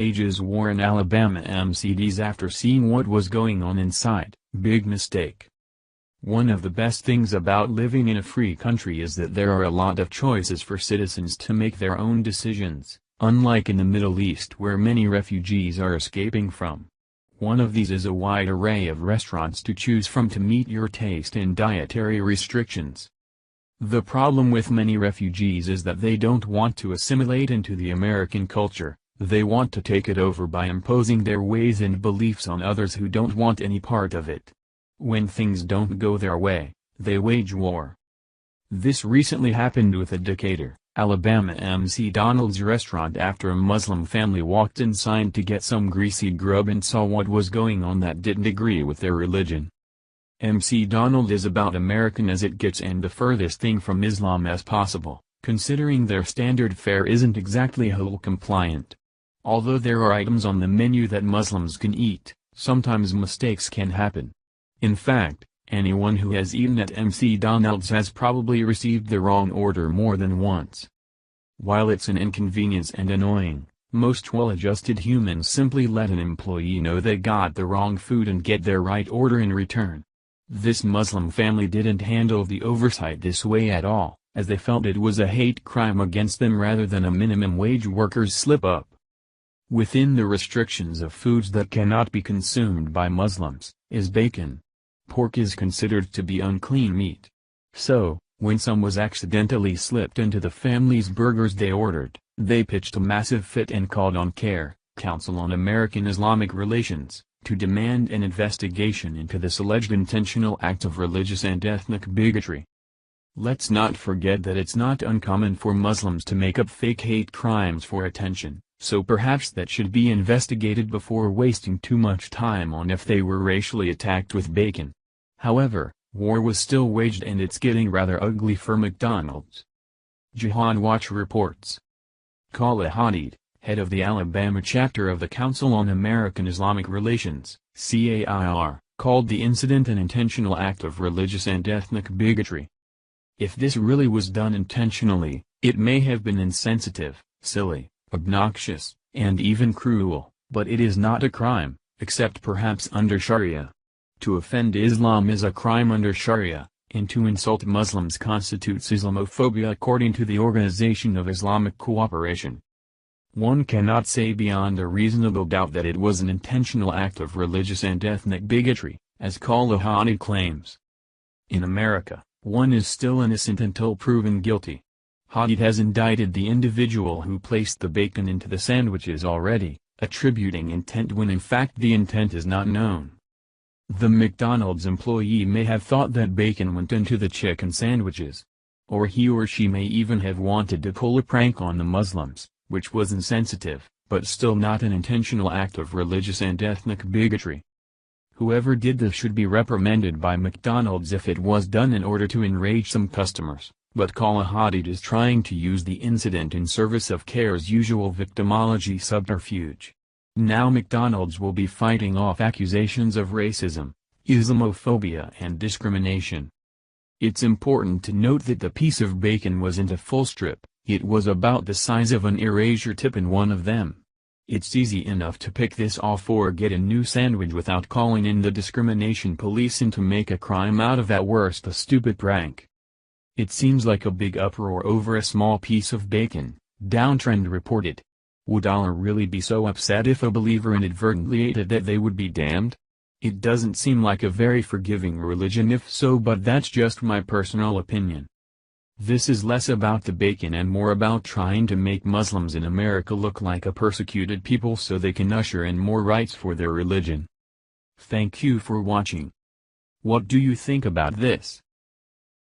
Ages war in Alabama McD's after seeing what was going on inside. Big mistake. One of the best things about living in a free country is that there are a lot of choices for citizens to make their own decisions, unlike in the Middle East where many refugees are escaping from. One of these is a wide array of restaurants to choose from to meet your taste and dietary restrictions. The problem with many refugees is that they don't want to assimilate into the American culture. They want to take it over by imposing their ways and beliefs on others who don't want any part of it. When things don't go their way, they wage war. This recently happened with a Decatur, Alabama McDonald's restaurant after a Muslim family walked inside to get some greasy grub and saw what was going on that didn't agree with their religion. McDonald's is about American as it gets and the furthest thing from Islam as possible, considering their standard fare isn't exactly halal compliant. Although there are items on the menu that Muslims can eat, sometimes mistakes can happen. In fact, anyone who has eaten at McDonald's has probably received the wrong order more than once. While it's an inconvenience and annoying, most well-adjusted humans simply let an employee know they got the wrong food and get their right order in return. This Muslim family didn't handle the oversight this way at all, as they felt it was a hate crime against them rather than a minimum wage worker's slip-up. Within the restrictions of foods that cannot be consumed by Muslims, is bacon. Pork is considered to be unclean meat. So, when some was accidentally slipped into the family's burgers they ordered, they pitched a massive fit and called on CARE, Council on American-Islamic Relations, to demand an investigation into this alleged intentional act of religious and ethnic bigotry. Let's not forget that it's not uncommon for Muslims to make up fake hate crimes for attention. So perhaps that should be investigated before wasting too much time on if they were racially attacked with bacon. However, war was still waged and it's getting rather ugly for McDonald's. Jihad Watch reports. Khalil Hadid, head of the Alabama chapter of the Council on American-Islamic Relations, CAIR, called the incident an intentional act of religious and ethnic bigotry. If this really was done intentionally, it may have been insensitive, silly, obnoxious, and even cruel, but it is not a crime, except perhaps under Sharia. To offend Islam is a crime under Sharia, and to insult Muslims constitutes Islamophobia according to the Organization of Islamic Cooperation. One cannot say beyond a reasonable doubt that it was an intentional act of religious and ethnic bigotry, as Khalil Hadid claims. In America, one is still innocent until proven guilty. Hadid has indicted the individual who placed the bacon into the sandwiches already, attributing intent when in fact the intent is not known. The McDonald's employee may have thought that bacon went into the chicken sandwiches. Or he or she may even have wanted to pull a prank on the Muslims, which was insensitive, but still not an intentional act of religious and ethnic bigotry. Whoever did this should be reprimanded by McDonald's if it was done in order to enrage some customers. But Khalil Hadid is trying to use the incident in service of CARE's usual victimology subterfuge. Now McDonald's will be fighting off accusations of racism, Islamophobia and discrimination. It's important to note that the piece of bacon wasn't a full strip, it was about the size of an erasure tip in one of them. It's easy enough to pick this off or get a new sandwich without calling in the discrimination police and to make a crime out of at worst a stupid prank. It seems like a big uproar over a small piece of bacon, Downtrend reported. Would Allah really be so upset if a believer inadvertently ate it that they would be damned? It doesn't seem like a very forgiving religion if so, but that's just my personal opinion. This is less about the bacon and more about trying to make Muslims in America look like a persecuted people so they can usher in more rights for their religion. Thank you for watching. What do you think about this?